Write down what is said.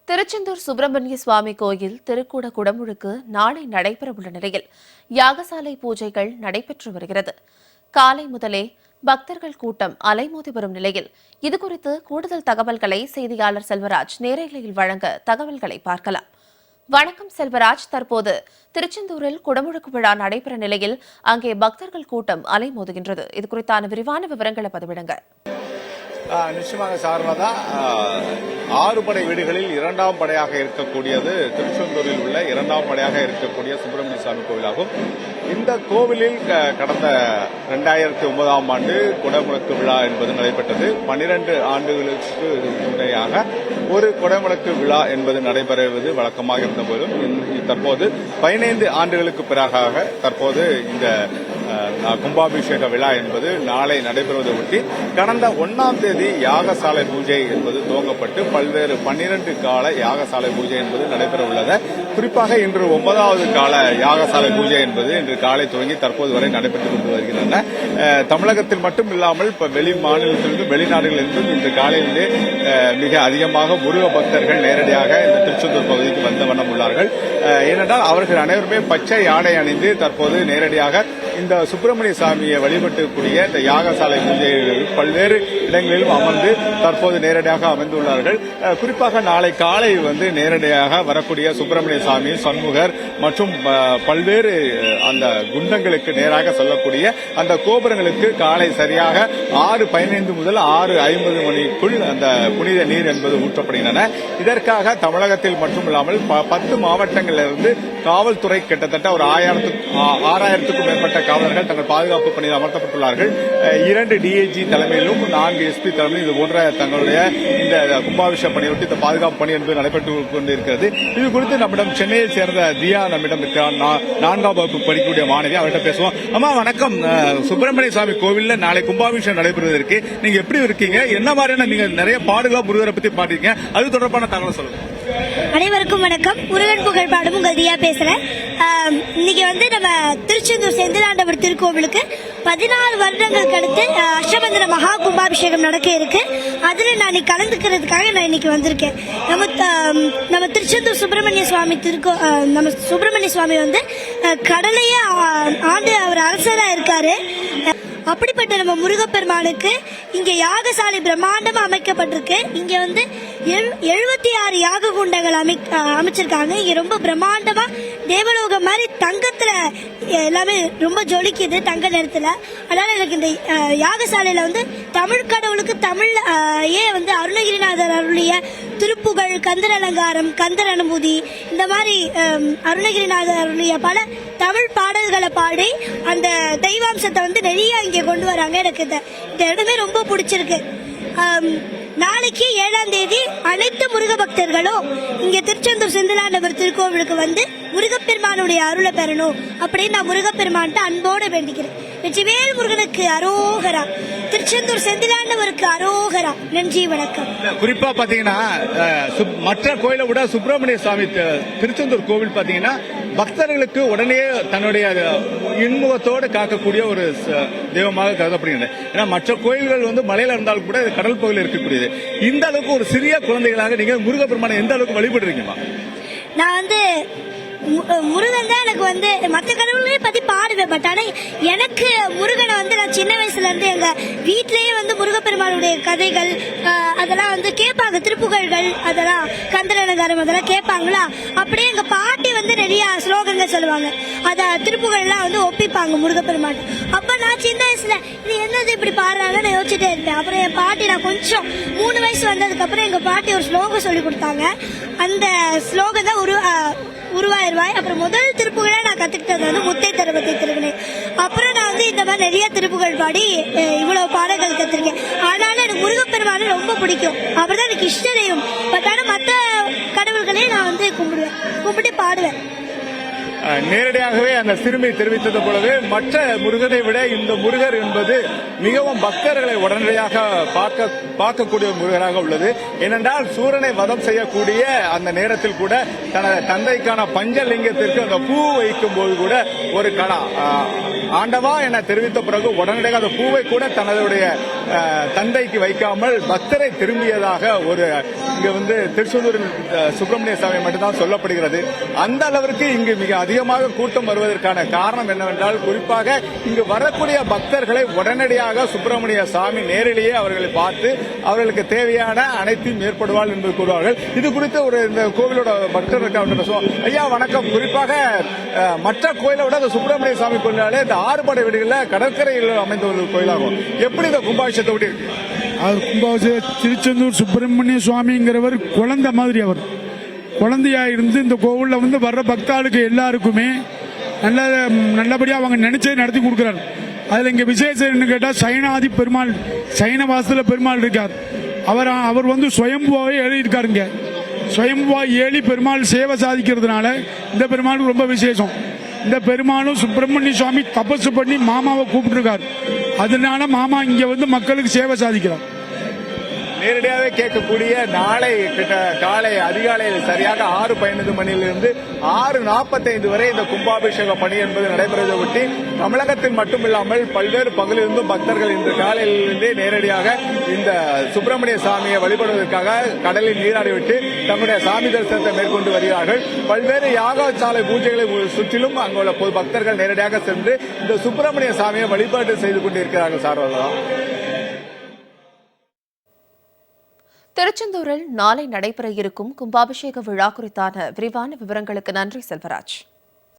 திருச்செந்தூர் சுப்பிரமணிய சுவாமி கோயில் திருக்கூட குடமுழுக்கு நாளை நடைபெறவுள்ள நிலையில் யாகசாலை பூஜைகள் நடைபெற்று வருகிறது. காலை முதலே பக்தர்கள் கூட்டம் அலைமோதி வரும் நிலையில் இதுகுறித்து கூடுதல் தகவல்களை செய்தியாளர் செல்வராஜ் நேரலையில் வழங்க தகவல்களை பார்க்கலாம். வணக்கம் செல்வராஜ், தற்போது திருச்செந்தூரில் குடமுழுக்கு விழா நடைபெற நிலையில் அங்கே பக்தர்கள் கூட்டம் அலைமோதுகின்றது. இதுகுறித்தான விரிவான விவரங்களை பதிவிடுங்க. நிச்சயமாக சாரணதா 6 படை வீடுகளில் 2ஆம் படையாக இருக்கக்கூடியது திருச்செந்தூரில் உள்ள 2ஆம் படையாக இருக்கக்கூடிய சுப்பிரமணிய சுவாமி கோவிலாகும். இந்த கோவிலில் கடந்த 2009ஆம் ஆண்டு குடமுழுக்கு விழா என்பது நடைபெற்றது. 12 ஆண்டுகளுக்கு முறையாக ஒரு குடமுழுக்கு விழா என்பது நடைபெறுவது வழக்கமாக இருந்தபோதும் தற்போது 15 ஆண்டுகளுக்கு பிறகாக தற்போது இந்த கும்பாபிஷேக விழா என்பது நாளை நடைபெறுவதை ஒட்டி கடந்த 1ஆம் தேதி யாகசாலை பூஜை என்பது துவங்கப்பட்டு பல்வேறு 12 கால யாகசாலை பூஜை என்பது நடைபெற உள்ளது. குறிப்பாக இன்று 9வது கால யாகசாலை பூஜை என்பது இன்று காலை துவங்கி தற்போது வரை நடைபெற்றுக் கொண்டு வருகின்றன. தமிழகத்தில் மட்டும் இல்லாமல் வெளி மாநிலத்திலிருந்தும் வெளிநாடுகளிலிருந்தும் இன்று காலையிலே மிக அதிகமாக முருக பக்தர்கள் நேரடியாக இந்த திருச்செந்தூர் பகுதிக்கு வந்த வண்ணம் உள்ளார்கள். ஏனென்றால் அவர்கள் அனைவருமே பச்சை ஆடை அணிந்து தற்போது நேரடியாக இந்த சுப்பிரமணிய சாமியை வழிபட்டுக்கூடிய இந்த யாகசாலை பூஜைகளில் பல்வேறு இடங்களிலும் அமர்ந்து தற்போது நேரடியாக அமர்ந்துள்ளார்கள். குறிப்பாக நாளை காலை நேரடியாக வரக்கூடிய சுப்பிரமணிய சாமி, சண்முகர் மற்றும் பல்வேறு அந்த குண்டங்களுக்கு நேராக சொல்லக்கூடிய அந்த கோபுரங்களுக்கு காலை சரியாக 6:15 முதல் 6:50 மணிக்குள் அந்த புனித நீர் என்பது ஊற்றப்படுகின்றன. இதற்காக தமிழகத்தில் மட்டுமில்லாமல் 10 மாவட்டங்களிலிருந்து காவல்துறை கிட்டத்தட்ட ஒரு 6000க்கும் மேற்பட்ட காவலர்கள் தங்கள் பாதுகாப்பு பணியில் அமர்த்தப்பட்டுள்ளார்கள். 2 டிஐஜி தலைமையிலும் 4 எஸ்பி தலைமையிலும் இது போன்ற தங்களுடைய இந்த கும்பாபிஷேக பணியொட்டி இந்த பாதுகாப்பு பணி என்பது நடைபெற்றுக் கொண்டிருக்கிறது. இது குறித்து நம்மிடம் சென்னையை சேர்ந்த தியா நம்மிடம் இருக்கிறார். 4ஆம் வகுப்பு படிக்கக்கூடிய மாணவி, அவர்கிட்ட பேசுவோம். அம்மா வணக்கம். சுப்பிரமணிய சுவாமி கோவில்ல நாளை கும்பாபிஷேகம் நடைபெறுவதற்கு நீங்க எப்படி இருக்கீங்க? என்ன மாதிரியான நீங்க நிறைய பாடுகளா முருகரை பத்தி பாடுறீங்க, அது தொடர்பான தகவல் சொல்லுங்க. அனைவருக்கும் வணக்கம். முருகன் புகழ் பாடும் உங்கள் தியா பேசுறேன். இன்னைக்கு நம்ம திருச்செந்தூர் செந்திலாண்டவர் திருக்கோவிலுக்கு 14 வருடங்களுக்கு அடுத்து அஷ்டபந்தன மகா கும்பாபிஷேகம் நடக்க இருக்கு. அதுல நான் கலந்துக்கிறதுக்காக நான் இன்னைக்கு வந்திருக்கேன். நம்ம திருச்செந்தூர் சுப்பிரமணிய சுவாமி நம்ம சுப்பிரமணிய சுவாமி கடலையே ஆண்டு அவர் அரசரா இருக்காரு. அப்படிப்பட்ட நம்ம முருகப்பெருமானுக்கு இங்க யாகசாலை பிரம்மாண்டமா அமைக்கப்பட்டிருக்கு. இங்க 76 யாக குண்டங்கள் அமைச்சிருக்காங்க. இங்க ரொம்ப பிரம்மாண்டமா தேவலோகம் மாதிரி தங்கத்துல எல்லாமே ரொம்ப ஜொலிக்குது தங்க நேரத்துல. அதனால எனக்கு இந்த யாகசாலையில தமிழ் கடவுளுக்கு தமிழ் அருணகிரிநாதர் அருளிய திருப்புகழ், கந்தர் அலங்காரம், கந்தர் அனுபூதி, இந்த மாதிரி அருணகிரிநாதர் அருளிய பல தமிழ் பாடல்களை பாடி அந்த தெய்வாம்சத்தை நிறைய இங்க கொண்டு வராங்க. எனக்கு இந்த இடமே ரொம்ப பிடிச்சிருக்கு. நாளைக்கு 7ஆம் தேதி அனைத்து முருக பக்தர்களும் இங்க திருச்செந்தூர் செந்திலாண்டவர் திருக்கோவிலுக்கு முருகப்பெருமானுடைய அருளை பெறணும் அப்படின்னு நான் முருகப்பெருமான்ட்டு அன்போடு வேண்டிக்கிறேன். வெற்றிவேல் முருகனுக்கு அரோகரா, திருச்செந்தூர் செந்திலாண்டவருக்கு அரோகரா. நன்றி, வணக்கம். குறிப்பா பாத்தீங்கன்னா மற்ற கோயிலை விட சுப்பிரமணிய சுவாமி திருச்செந்தூர் கோவில் பாத்தீங்கன்னா பக்தர்களுக்கு உடனே தன்னுடைய இன்முகத்தோடு காக்கக்கூடிய ஒரு தெய்வமாக கருதப்படுகின்றன. ஏன்னா மற்ற கோயில்கள் மலையில இருந்தாலும் கூட கடல் பகுதியில் இருக்கக்கூடியது. இந்த அளவுக்கு ஒரு சிறிய குழந்தைகளாக நீங்க முருகப்பெருமானை எந்த அளவுக்கு வழிபடுறீங்கம்மா? நான் முருகன் தான் எனக்கு மற்ற கடவுள்களையும் பத்தி பாடுவேன். பட் ஆனா எனக்கு முருகனை நான் சின்ன வயசுல இருந்து எங்க வீட்லயே முருகப்பெருமானுடைய கதைகள் அதெல்லாம் கேட்பாங்க. திருப்புகழ்கள், அதெல்லாம் கந்தர் அலங்காரம் அதெல்லாம் கேட்பாங்களா. அப்படியே எங்க பாட்டி நிறைய ஸ்லோகங்கள் சொல்லுவாங்க. அத திருப்புகழ்லாம் ஒப்பிப்பாங்க முருகப்பெருமான். அப்ப நான் சின்ன வயசுல இது என்னது இப்படி பாடுறாங்கன்னு யோசிச்சுட்டே இருப்பேன். அப்புறம் என் பாட்டி நான் கொஞ்சம் 3 வயசு வந்ததுக்கு அப்புறம் எங்க பாட்டி ஒரு ஸ்லோகம் சொல்லி கொடுத்தாங்க. அந்த ஸ்லோகம் தான் உருவாயிருவாய். அப்புறம் முதல் திருப்புகளை நான் கத்துக்கிட்டது முத்தை தருவத்தை திருவினை. அப்புறம் நான் இந்த மாதிரி நிறைய திருப்புகள் பாடி இவ்வளவு பாடல்கள் கத்திருக்கேன். ஆனாலும் எனக்கு முருகப்பெருமானை ரொம்ப பிடிக்கும். அப்படிதான் எனக்கு இஷ்ட தெய்வம். பட் ஆனா மற்ற கடவுள்களையும் நான் கும்பிட்டு பாடுவேன். நேரடியாகவே அந்த சிறுமி தெரிவித்தது போலவே மற்ற முருகனை விட இந்த முருகர் என்பது மிகவும் பக்தர்களை உடனடியாக பார்க்கக்கூடிய முருகராக உள்ளது. ஏனென்றால் சூரனை வதம் செய்யக்கூடிய அந்த நேரத்தில் கூட தனது தந்தைக்கான பஞ்சலிங்கத்திற்கு அந்த பூ வைக்கும் போது கூட ஒரு ஆண்டவா என தெரிவித்த பிறகு உடனடியாக அந்த பூவை கூட தன்னுடைய தந்தைக்கு வைக்காமல் பக்தரை திரும்பியதாக ஒரு இங்க திருச்செந்தூர் சுப்பிரமணிய சாமி மட்டும்தான் சொல்லப்படுகிறது. அந்த அளவிற்கு இங்கு மிக அதிகமாக கூட்டம் வருவதற்கான காரணம் என்னவென்றால், குறிப்பாக இங்கு வரக்கூடிய பக்தர்களை உடனடியாக சுப்பிரமணிய சாமி நேரிலேயே அவர்களை பார்த்து அவர்களுக்கு தேவையான அனைத்தையும் ஏற்படுவாள் என்று கூறுவார்கள். இது குறித்து இந்த கோவிலோட பக்தர் பேசுவோம். ஐயா வணக்கம். குறிப்பாக மற்ற கோயிலை விட இந்த சுப்பிரமணிய சாமி கோயிலாலே இந்த 6 படை வீடுகளில் கடற்கரையில் அமைந்த ஒரு கோயிலாகும். எப்படி இந்த கும்பாபிஷேகத்தை விட்டு அவர் கும்பாபிஷேகம் திருச்செந்தூர் சுப்பிரமணிய சுவாமிங்கிறவர் குழந்தை மாதிரி, அவர் குழந்தையா இருந்து இந்த கோவிலில் வர்ற பக்தாளுக்கு எல்லாருக்குமே நல்லபடியாக அவங்க நினைச்சதை நடத்தி கொடுக்குறாரு. அதில் இங்கே விசேஷம் என்ன கேட்டால், சைனாதி பெருமாள், சைனவாசத்தில் பெருமாள் இருக்கார். அவர் சுயம்புவாவே எழுதியிருக்காருங்க. சுயம்புவா ஏழி பெருமாள் சேவை சாதிக்கிறதுனால இந்த பெருமாளுக்கு ரொம்ப விசேஷம். இந்த பெருமாளும் சுப்பிரமணிய சுவாமி தபசு பண்ணி மாமாவை கூப்பிட்டுருக்கார். அதனால மாமா இங்க மக்களுக்கு சேவை சாதிக்கிறார். நேரடியாகவே கேட்கக்கூடிய நாளை காலை அதிகாலையில் சரியாக 6:15 மணியிலிருந்து 6:45 வரை இந்த கும்பாபிஷேக பணி என்பது நடைபெறுவதை ஒட்டி தமிழகத்தில் மட்டுமில்லாமல் பல்வேறு பகுதியிலிருந்தும் பக்தர்கள் இன்று காலையிலிருந்தே நேரடியாக இந்த சுப்பிரமணிய சாமியை வழிபடுவதற்காக கடலில் நீராடிவிட்டு தங்களுடைய சாமி தரிசனத்தை மேற்கொண்டு வருகிறார்கள். பல்வேறு யாகசாலை பூஜைகளை சுற்றிலும் அங்குள்ள பக்தர்கள் நேரடியாக சென்று இந்த சுப்பிரமணிய சாமியை வழிபாடு செய்து கொண்டிருக்கிறார்கள். சார்வதா திருச்செந்தூரில் நாளை நடைபெற இருக்கும் கும்பாபிஷேக விழா குறித்தான விரிவான விவரங்களுக்கு நன்றி செல்வராஜ்.